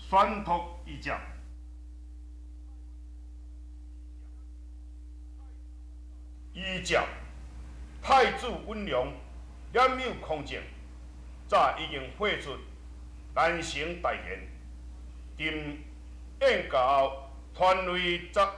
宣读意见。依照太子温良严谬空正，早已经绘出难成大言，定宴告团内则。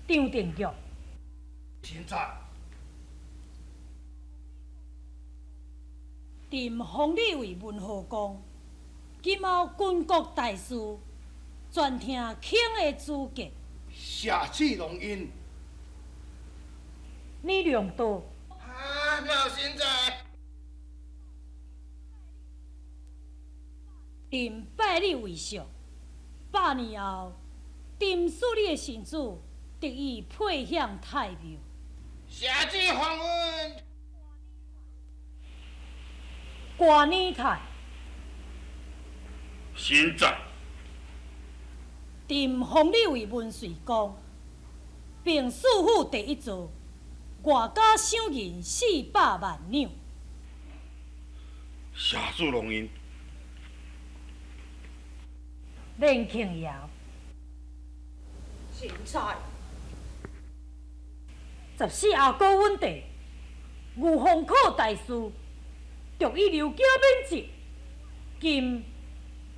张定玉，现在，定封你为文和公，今后军国大事，全听卿的指挥。下旨龙印。你良多。老先生。定拜你为上，100年后，定使你的神子得以配享太庙。下旨皇恩。瓜年太，现在，定封你为文遂公，并赐府第一座，外加赏银400万两。下主龙印。连庆尧，现在14阿哥稳地，御风考大师，着以刘家免职，今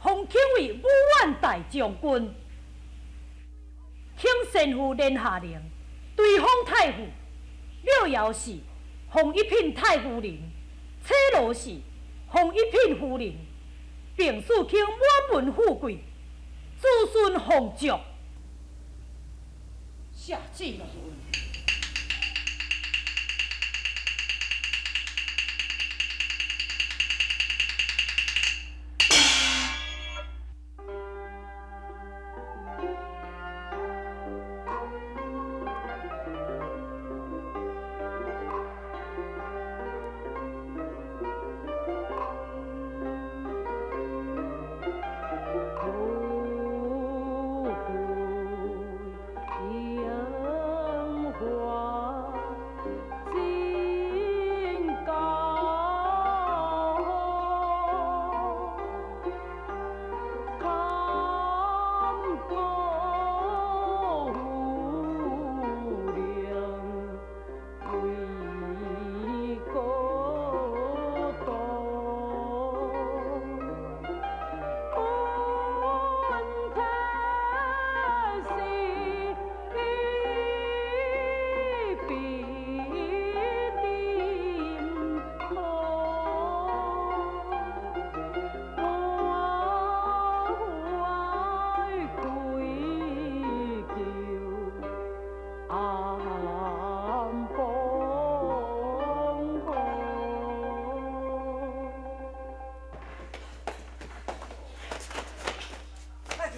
封钦为武万大将军，钦卿先父连下令，追封太傅。六爻是封一品太夫人，车罗是封一品夫人，并赐卿满门富贵，子孙丰足。下旨了。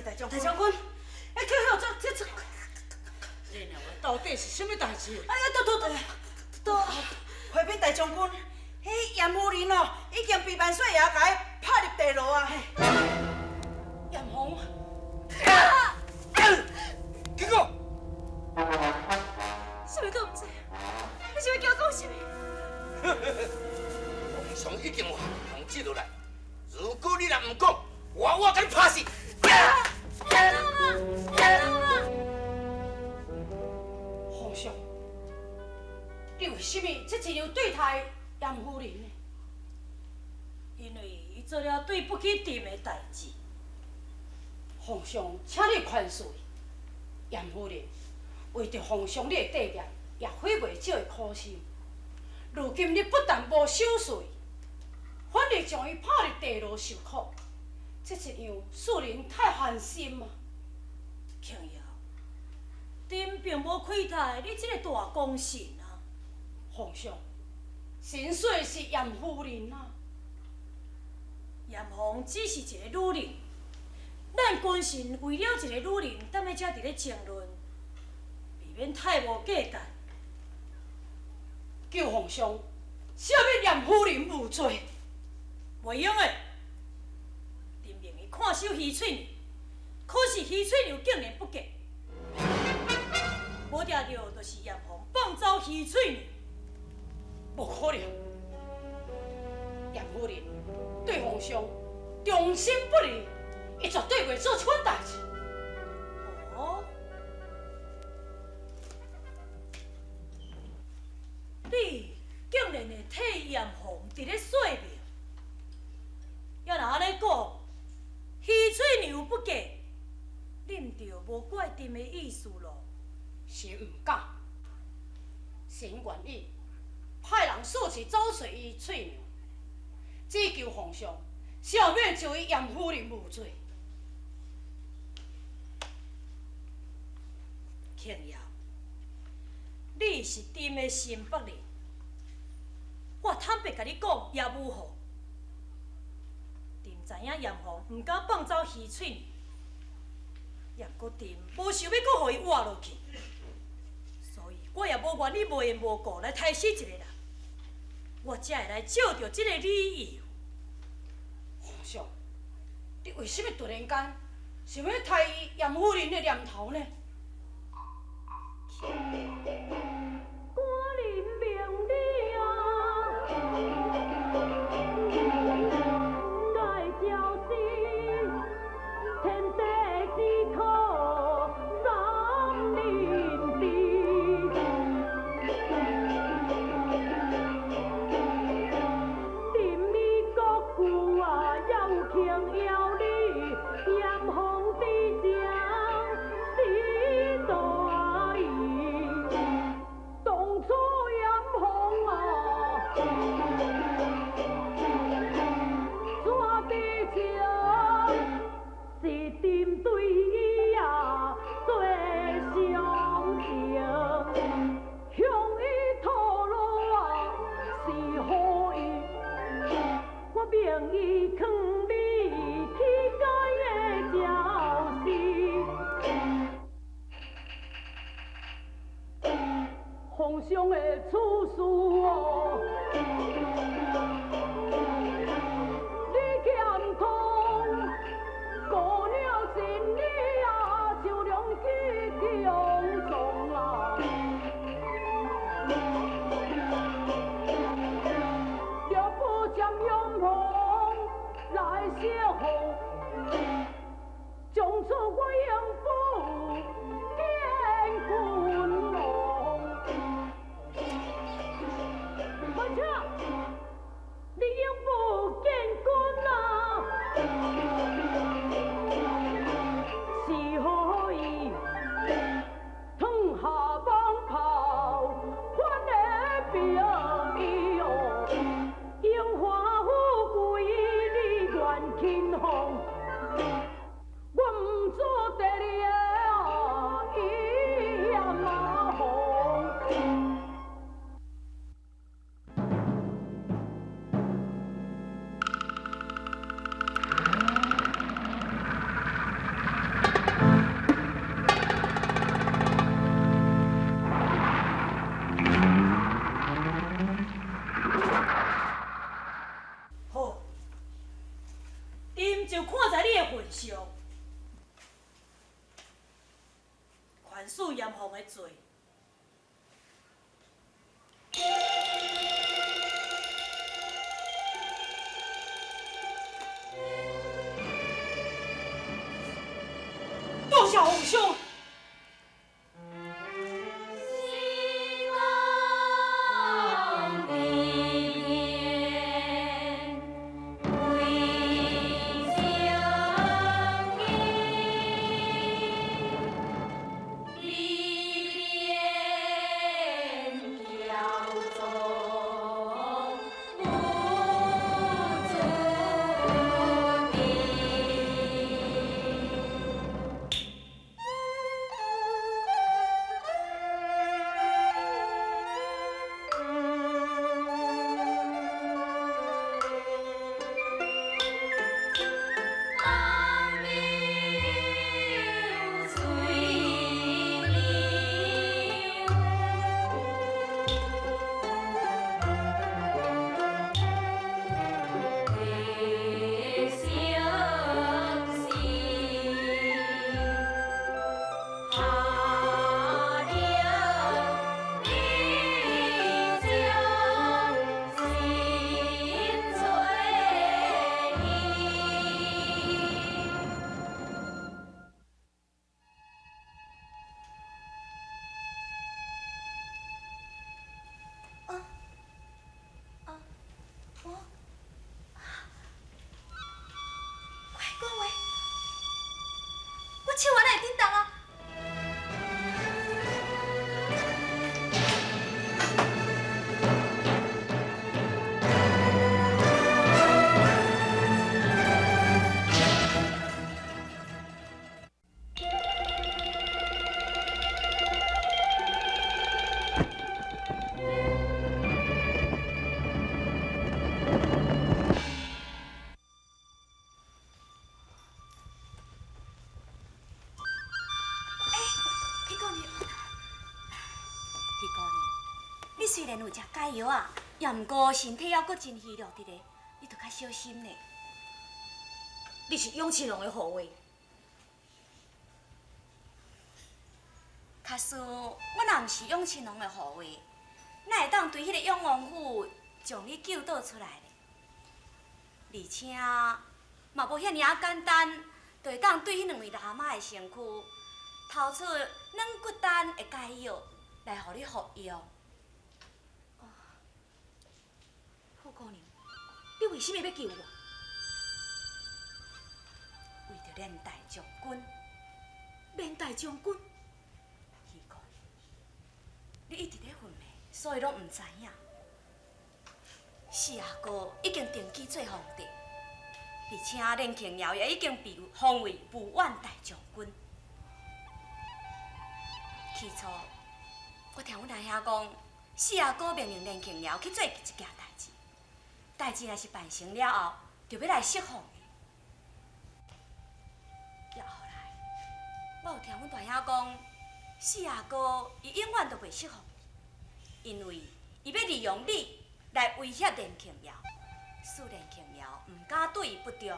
大将军，哎，去好这，到底是什么代志？哎呀，都，回禀大将军，迄严夫人哦，已经被万岁爷甲伊拍入地牢啊！严红，结果，什么都唔知，你是要叫我讲什么？皇上已经有通知落来，如果你若唔讲，我甲你拍死！皇上，你为什么这一样对待严夫人呢？因为伊做了对不起朕的代志。皇上，请你宽恕严夫人，为着皇上你的地业，也花袂少的苦心。如今你不但无收税，反而将伊拍入地牢受苦，这一样使人太寒心啊！庆瑶，朕并无亏待你这个大功臣啊！皇上，神水是严夫人啊！严凤只是一个女人，咱君臣为了一个女人，踮咧遮伫咧争论，未免太无价值。求皇上赦免严夫人无罪。袂用的，朕命伊看守鱼翠娘，可是鱼翠娘竟然不嫁，无定着就是严凤放走鱼翠娘。无可能，严夫人对皇上忠心不二，伊绝对袂做这款代志。哦，你竟然会替严凤伫咧说明？要若安尼讲，鱼翠娘不嫁，恁就无怪朕的意思咯。神唔敢，神愿意派人速去找找伊翠娘，只求皇上赦免这位严夫人无罪。庆瑶，你是朕的新北人，我坦白甲你讲也无好。朕知影严凤唔敢放走鱼翠娘，也搁朕无想要搁互伊活落去，所以我也无愿意无缘无故来杀死一个人，我才会来照着这个理由。皇上，你为什么突然间想要杀严夫人的念头呢？果然明理啊，该叫是天地之苦，三年地。朕你国舅啊，要情要理，严皇之将，是道。上的处事哦。你欠通姑娘心里啊，就良去强壮啊。若不将永红来相逢，从此我永不见君王。而且你永不见君啊，是何以烫下网炮，换的表意哦？荣华富贵你愿轻放，我唔做第二个伊也麻烦。好，朕就看在你的份上，宽恕严凤的罪。多谢皇上。手还来叮当啊！虽然有食解药啊，也毋过身体还阁真虚弱伫咧，你着较小心咧。你是永庆龙的护卫，假使我若毋是永庆龙的护卫，哪会当对迄个永王府将你救倒出来咧？而且嘛无遐尔啊简单，就会当对迄两位喇嘛的身躯偷出软骨丹的解药来互你服用。傅姑娘，你为什么要救我？为着连大将军。连大将军，奇怪，你一直咧昏迷，所以拢毋知影。四阿哥已经登基做皇帝，而且连庆瑶也已经被封为武万大将军。起初，我听阮阿兄讲，四阿哥命令连庆瑶去做一件代志，代志若是办成了后，就要来释放伊。也后来，我有听阮大兄讲，四阿哥伊永远都袂释放，因为伊要利用你来威胁连庆瑶，使连庆瑶唔敢对伊不忠。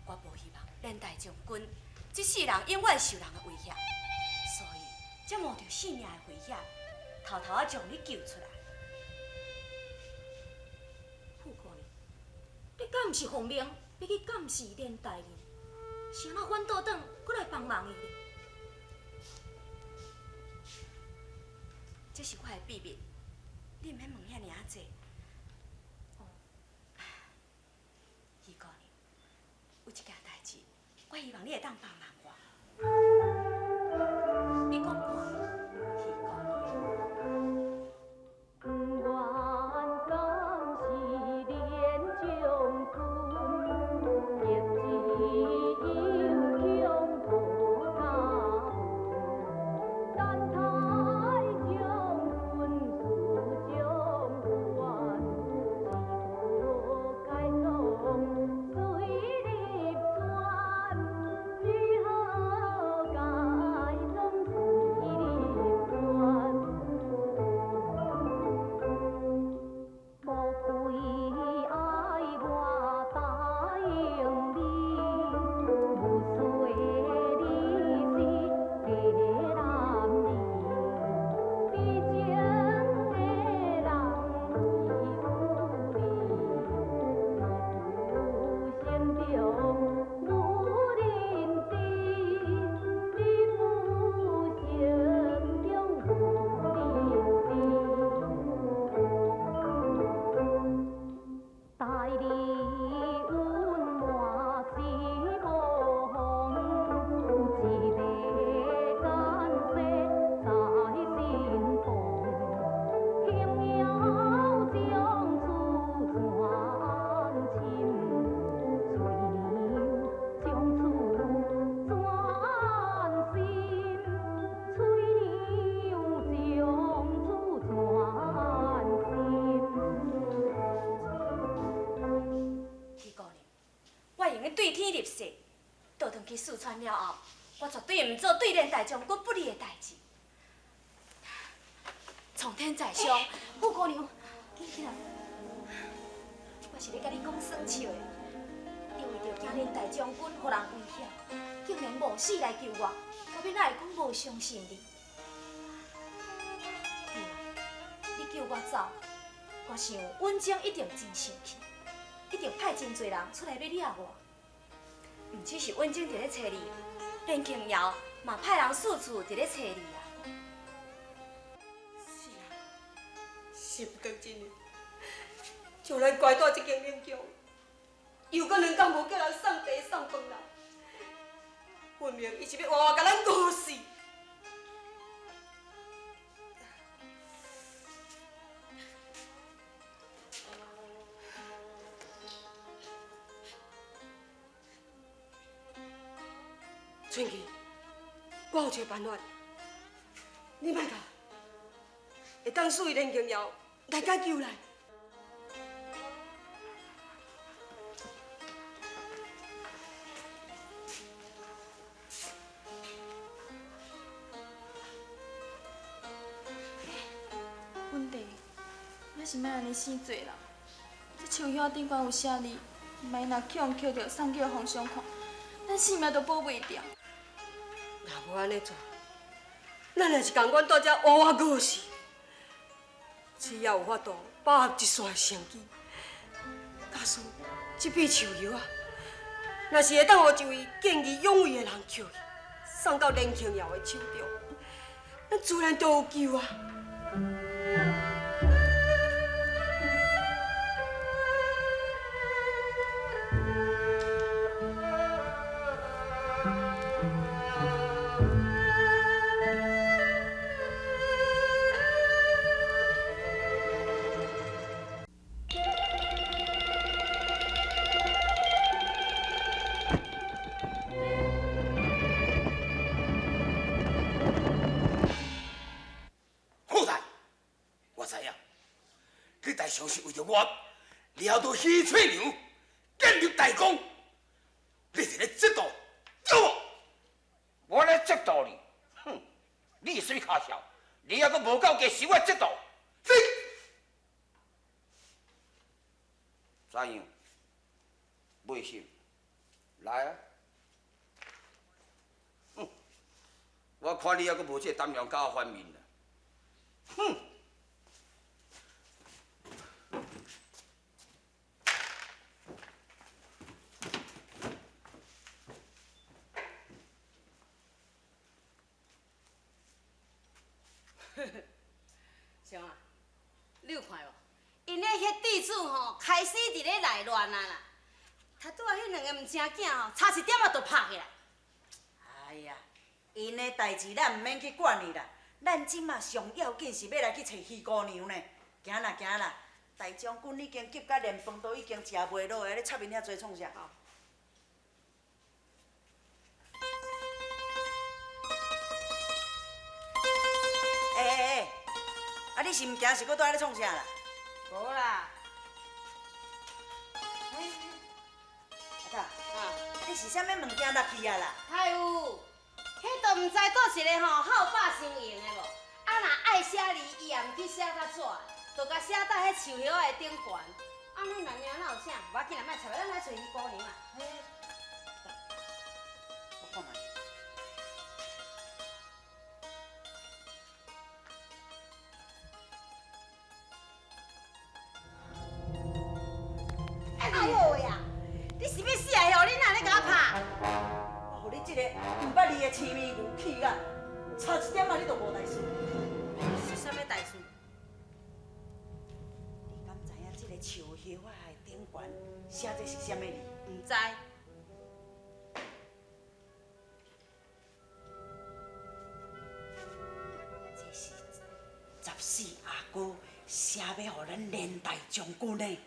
我无希望连大将军这世人永远受人的威胁，所以才冒着性命的危险，偷偷啊将你救出来。副官，你敢毋是奉命要去监视连大人？是安怎反倒转，搁来帮忙伊呢？这是我的秘密，你毋免问遐尔啊济。余姑娘，有一件代志，我希望你会当帮忙我。你讲看，余姑娘。倒转去四川了后，我绝对唔做对连大将军不利的代志。苍天在上，富姑娘，起来！我是咧甲你讲算笑的，因为着惊连大将军互人威胁，竟然冒死来救我，我变哪会讲无相信你？对啊，你救我走，我想文章一定真生气，一定派真侪人出来要抓我。 唔只是文静伫咧找你，连庆瑶嘛派人四处伫咧找你啊。是啊，想不到真诶，将咱关到这间冷宫，又搁两工无叫人送茶送饭来，分明伊是要活活甲咱饿死。春琪，我有一个办法，你莫甲，会当使伊连庆瑶来解救咱。文弟，咱是莫安尼生做人。这树叶顶管有写字，万一若捡着送去皇上看，咱性命都保袂住。 若无安尼做，咱也是共阮到这活活饿死。只要有法度把握一线生机，假使这笔树叶啊，若是会当互一位见义勇为的人捡去，送到连庆瑶的手中，咱自然就有救啊！ 想是为着我撩到喜翠娘，建立大功，你是咧嫉妒对我？我咧嫉妒你，哼！你是啥物卡笑？你还阁无够加受我折度？怎样？袂信？来啊！我看你还阁无这胆量甲我反面啦！哼！兄啊，你有看无？因咧迄地主吼，开始伫咧内乱啊啦。他拄啊迄两个毋生囝吼，差一点仔就拍起来。哎呀，因的代志咱毋免去管伊啦。咱即马上要紧是要来去找鱼姑娘呢。行啦行啦，大将军已经急甲连饭都已经食袂落个，你插面遐做创啥？啊你是毋惊是搁倒咧创啥啦？无啦，阿爸，你是啥物物件落去啊啦？还有，迄都毋知倒一个吼好百姓用的无？啊若爱写字，伊也毋去写较纸，就甲写在迄树叶的顶悬。啊，你两娘哪有啥？无要紧啦，莫插，咱来找伊姑娘啊。我看卖。哎呦喂呀！你是要死的哦？你哪咧甲我拍？我互你这个唔捌字的青面牛气啊！差一点仔你就无代志。是啥物代志？你敢知影这个树叶仔的顶悬写这是啥物字？毋知。这是14阿哥写要互咱连大将军的。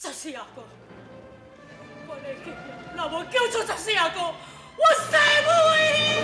14阿哥，我的计若无救出14阿哥，我誓不为你。